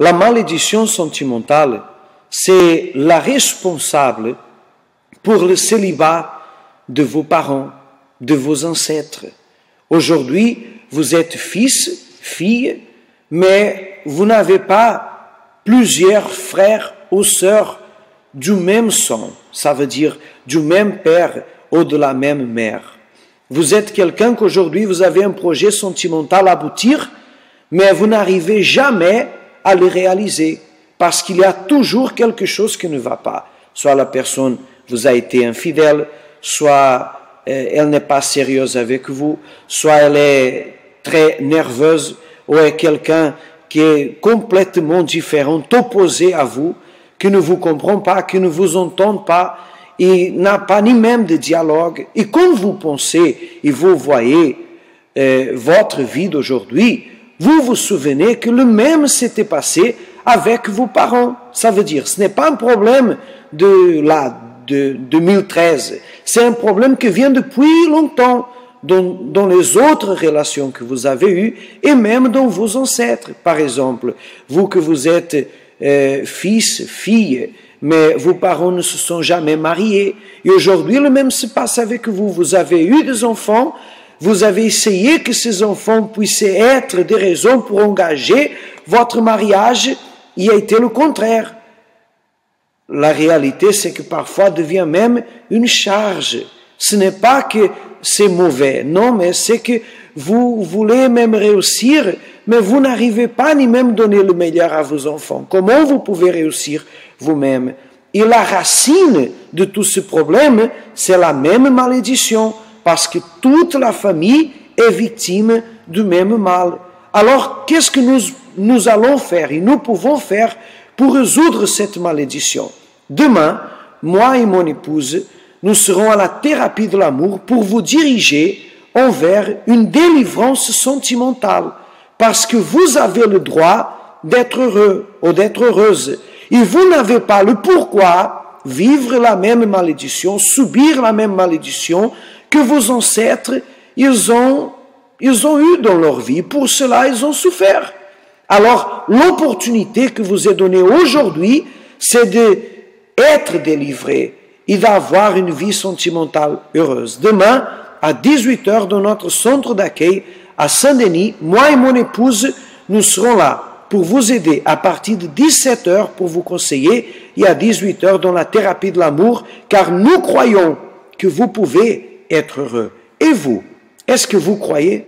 La malédiction sentimentale, c'est la responsable pour le célibat de vos parents, de vos ancêtres. Aujourd'hui, vous êtes fils, fille, mais vous n'avez pas plusieurs frères ou sœurs du même sang, ça veut dire du même père ou de la même mère. Vous êtes quelqu'un qu'aujourd'hui vous avez un projet sentimental à aboutir, mais vous n'arrivez jamais à le réaliser, parce qu'il y a toujours quelque chose qui ne va pas. Soit la personne vous a été infidèle, soit elle n'est pas sérieuse avec vous, soit elle est très nerveuse, ou est quelqu'un qui est complètement différent, opposé à vous, qui ne vous comprend pas, qui ne vous entend pas, et n'a pas ni même de dialogue. Et quand vous pensez et vous voyez votre vie d'aujourd'hui, vous vous souvenez que le même s'était passé avec vos parents. Ça veut dire, ce n'est pas un problème de 2013, c'est un problème qui vient depuis longtemps dans les autres relations que vous avez eues et même dans vos ancêtres. Par exemple, vous que vous êtes fils, fille, mais vos parents ne se sont jamais mariés. Et aujourd'hui, le même se passe avec vous. Vous avez eu des enfants, vous avez essayé que ces enfants puissent être des raisons pour engager votre mariage. Il a été le contraire. La réalité, c'est que parfois devient même une charge. Ce n'est pas que c'est mauvais, non, mais c'est que vous voulez même réussir, mais vous n'arrivez pas ni même donner le meilleur à vos enfants. Comment vous pouvez réussir vous-même? Et la racine de tout ce problème, c'est la même malédiction, parce que toute la famille est victime du même mal. Alors, qu'est-ce que nous allons faire et nous pouvons faire pour résoudre cette malédiction? Demain, moi et mon épouse, nous serons à la thérapie de l'amour pour vous diriger envers une délivrance sentimentale, parce que vous avez le droit d'être heureux ou d'être heureuse. Et vous n'avez pas le pourquoi vivre la même malédiction, subir la même malédiction que vos ancêtres, ils ont eu dans leur vie. Pour cela, ils ont souffert. Alors, l'opportunité que vous est donnée aujourd'hui, c'est d'être délivré et d'avoir une vie sentimentale heureuse. Demain, à 18h, dans notre centre d'accueil à Saint-Denis, moi et mon épouse, nous serons là pour vous aider à partir de 17h pour vous conseiller et à 18h dans la thérapie de l'amour, car nous croyons que vous pouvez être heureux. Et vous, est-ce que vous croyez?